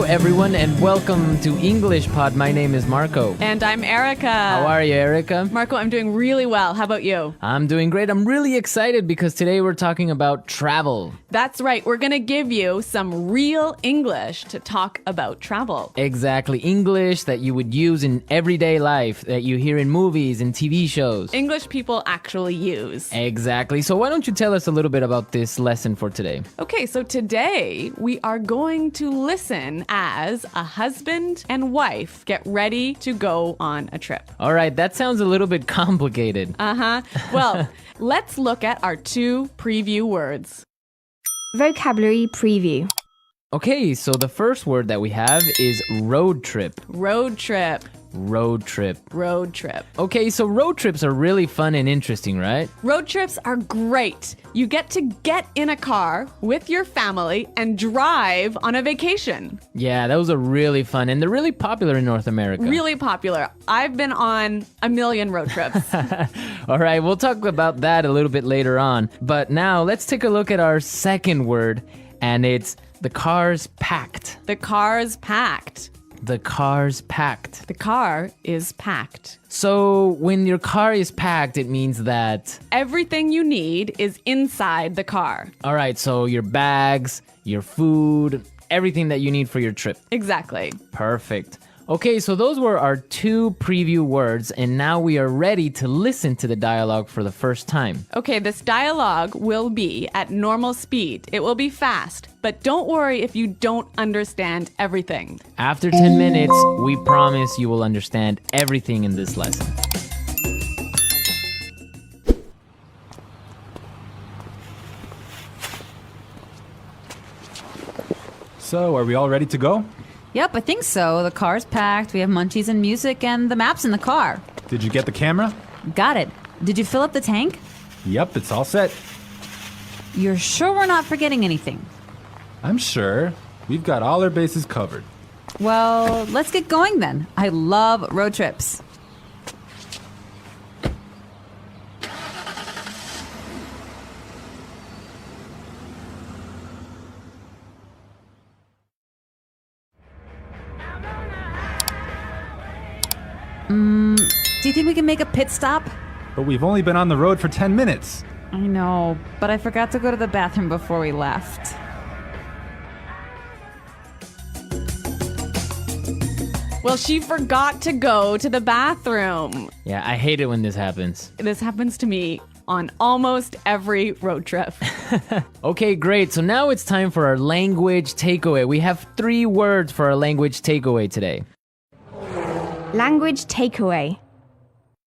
everyone, and welcome to English Pod. My name is Marco. And I'm Erica. How are you, Erica? Marco, I'm doing really well. How about you? I'm doing great. I'm really excited because today we're talking about travel. That's right. We're going to give you some real English to talk about travel. Exactly. English that you would use in everyday life, that you hear in movies and TV shows. English people actually use. Exactly. So why don't you tell us a little bit about this lesson for today? Okay, so today we are going to listen as a husband and wife get ready to go on a trip. All right, that sounds a little bit complicated. Well, let's look at our two preview words. Vocabulary preview. Okay, so the first word that we have is road trip. Road trip. Road trip. Road trip. Okay, so road trips are really fun and interesting, right? Road trips are great. You get to get in a car with your family and drive on a vacation. Yeah, those are really fun, and they're really popular in North America. Really popular. I've been on a million road trips. All right, we'll talk about that a little bit later on. But now let's take a look at our second word, and it's the car's packed. The car's packed. The car's packed. The car is packed. So when your car is packed, it means that... everything you need is inside the car. All right, so your bags, your food, everything that you need for your trip. Exactly. Perfect. Okay, so those were our two preview words, and now we are ready to listen to the dialogue for the first time. Okay, this dialogue will be at normal speed. It will be fast, but don't worry if you don't understand everything. After 10 minutes, we promise you will understand everything in this lesson. So, are we all ready to go? Yep, I think so. The car's packed, we have munchies and music, and the map's in the car. Did you get the camera? Got it. Did you fill up the tank? Yep, it's all set. You're sure we're not forgetting anything? I'm sure. We've got all our bases covered. Well, let's get going then. I love road trips. Do you think we can make a pit stop? But we've only been on the road for 10 minutes. I know, but I forgot to go to the bathroom before we left. Well, she forgot to go to the bathroom. Yeah, I hate it when this happens. This happens to me on almost every road trip. Okay, great. So now it's time for our language takeaway. We have 3 words for our language takeaway today. Language takeaway.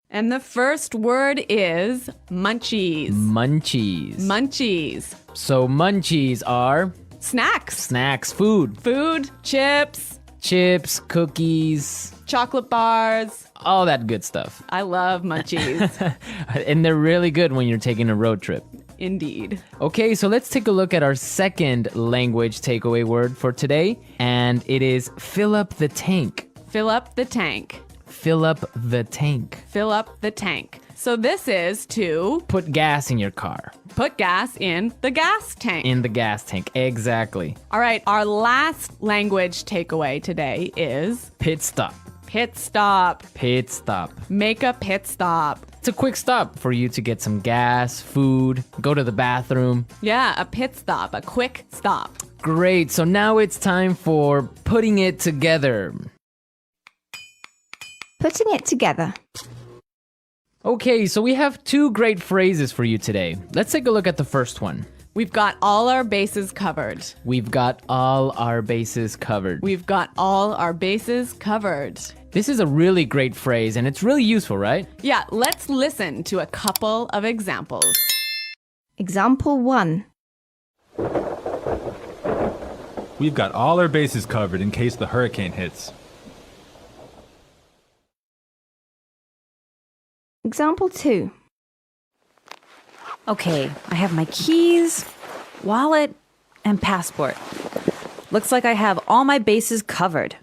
And the first word is munchies. Munchies. Munchies. So munchies are Snacks. snacks, food, Food, chips, chips, cookies, chocolate bars. all that good stuff. I love munchies. And they're really good when you're taking a road trip. Indeed. Okay, so let's take a look at our second language takeaway word for today, and it is fill up the tank. Fill up the tank. Fill up the tank. Fill up the tank. So this is to Put gas in your car. put gas in the gas tank. In the gas tank. Exactly. All right, our last language takeaway today is Pit stop. pit stop. Pit stop. Make a pit stop. It's a quick stop for you to get some gas, food, go to the bathroom. Yeah, a pit stop, a quick stop. Great, so now it's time for putting it together. Putting it together. Okay, so we have 2 great phrases for you today. Let's take a look at the first one. We've got all our bases covered. We've got all our bases covered. We've got all our bases covered. This is a really great phrase, and it's really useful, right? Yeah, let's listen to a couple of examples. Example 1. We've got all our bases covered in case the hurricane hits. Example 2. Okay, I have my keys, wallet, and passport. Looks like I have all my bases covered.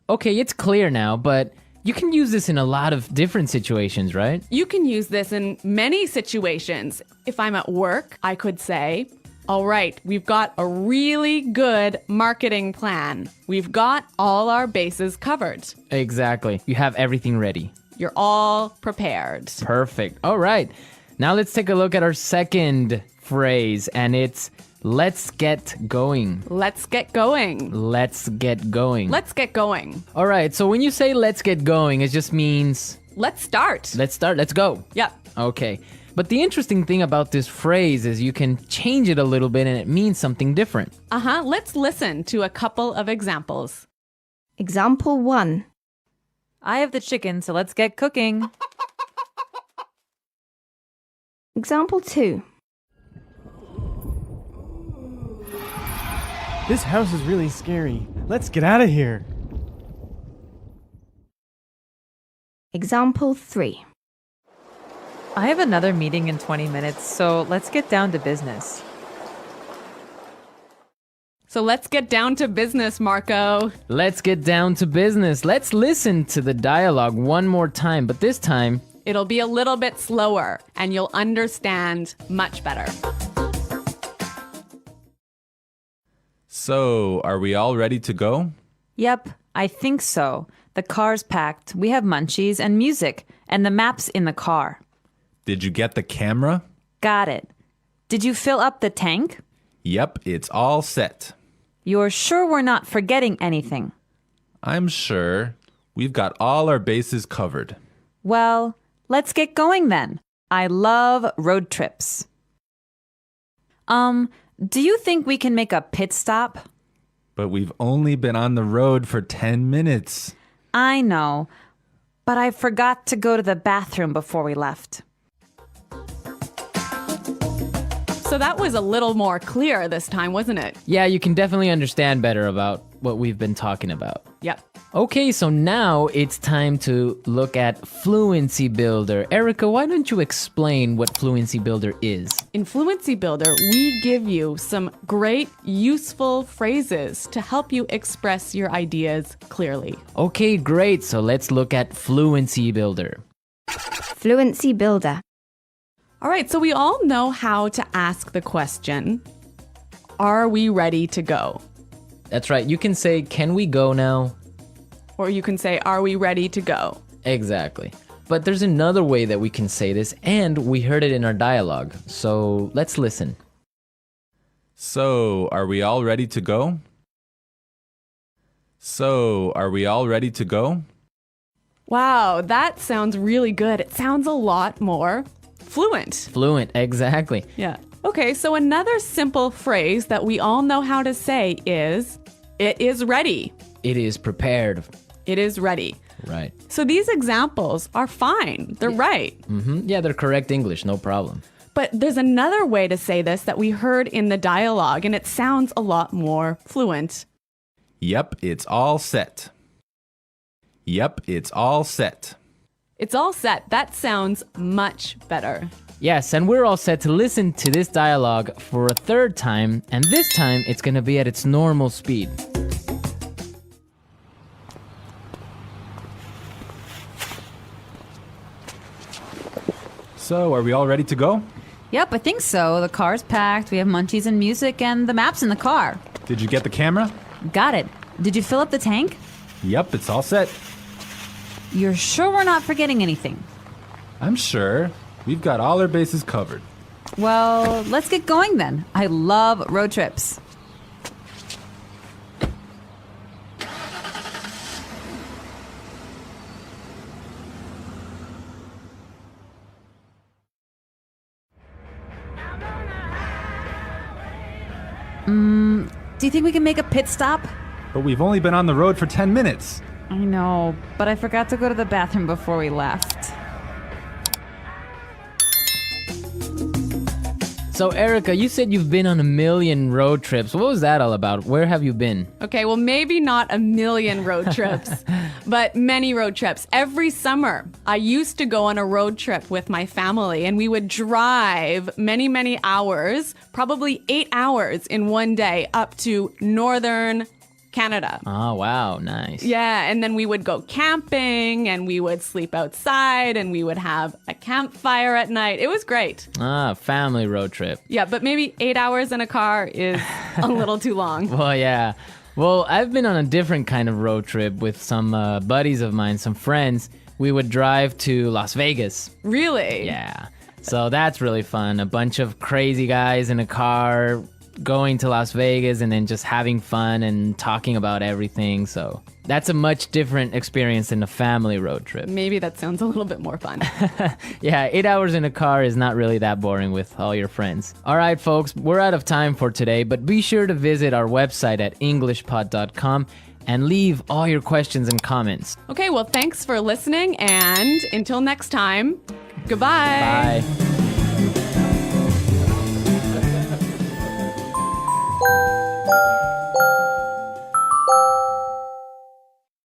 Okay, it's clear now, but you can use this in a lot of different situations, right? You can use this in many situations. If I'm at work, I could say, All right, we've got a really good marketing plan. We've got all our bases covered. Exactly. You have everything ready. You're all prepared. Perfect. All right. Now let's take a look at our second phrase, and it's let's get going. Let's get going. Let's get going. Let's get going. All right. So when you say let's get going, it just means Let's start. let's start. Let's go. Yep. Okay. But the interesting thing about this phrase is you can change it a little bit and it means something different. Let's listen to a couple of examples. Example 1. I have the chicken, so let's get cooking. Example 2. This house is really scary. Let's get out of here. Example 3. I have another meeting in 20 minutes, so let's get down to business. So let's get down to business, Marco. Let's get down to business. Let's listen to the dialogue one more time, but this time, It'll be a little bit slower and you'll understand much better. So, are we all ready to go? Yep, I think so. The car's packed, we have munchies and music, and the map's in the car. Did you get the camera? Got it. Did you fill up the tank? Yep, it's all set. You're sure we're not forgetting anything? I'm sure. We've got all our bases covered. Well, let's get going then. I love road trips. Do you think we can make a pit stop? But we've only been on the road for 10 minutes. I know, but I forgot to go to the bathroom before we left. So that was a little more clear this time, wasn't it? yeah, you can definitely understand better about what we've been talking about. Yep. Okay, so now it's time to look at Fluency Builder. Erica, why don't you explain what Fluency Builder is? In Fluency Builder, we give you some great, useful phrases to help you express your ideas clearly. Okay, great. So let's look at Fluency Builder. Fluency Builder. All right, so we all know how to ask the question, are we ready to go? That's right. You can say, can we go now? Or you can say, are we ready to go? Exactly. But there's another way that we can say this, and we heard it in our dialogue. So let's listen. So, are we all ready to go? So, are we all ready to go? Wow, that sounds really good. It sounds a lot more fluent. Fluent, exactly. Yeah. Okay, so another simple phrase that we all know how to say is, it is ready. It is prepared. It is ready. Right. So these examples are fine. They're right. Yeah, they're correct English, no problem. But there's another way to say this that we heard in the dialogue, and it sounds a lot more fluent. Yep, it's all set. Yep, it's all set. It's all set. That sounds much better. Yes, and we're all set to listen to this dialogue for a third time, and this time it's going to be at its normal speed. So, are we all ready to go? Yep, I think so. The car's packed, we have munchies and music, and the map's in the car. Did you get the camera? Got it. Did you fill up the tank? Yep, it's all set. You're sure we're not forgetting anything? I'm sure. We've got all our bases covered. Well, let's get going then. I love road trips. Do you think we can make a pit stop? But we've only been on the road for 10 minutes. I know, but I forgot to go to the bathroom before we left. So, Erica, you said you've been on a million road trips. What was that all about? Where have you been? Okay, well, maybe not a million road trips, but many road trips. Every summer, I used to go on a road trip with my family, and we would drive many, many hours, probably 8 hours in one day, up to northern Canada. Oh, wow. Nice. Yeah, and then we would go camping and we would sleep outside and we would have a campfire at night. It was great. Family road trip. Yeah, but maybe 8 hours in a car is a little too long. Well, yeah. Well, I've been on a different kind of road trip with some buddies of mine, some friends. We would drive to Las Vegas. Really? Yeah. So that's really fun. A bunch of crazy guys in a car going to Las Vegas and then just having fun and talking about everything. So that's a much different experience than a family road trip. Maybe that sounds a little bit more fun. Yeah, 8 hours in a car is not really that boring with all your friends. All right, folks, we're out of time for today, but be sure to visit our website at englishpod.com and leave all your questions and comments. Okay, well, thanks for listening, and until next time, goodbye. Bye.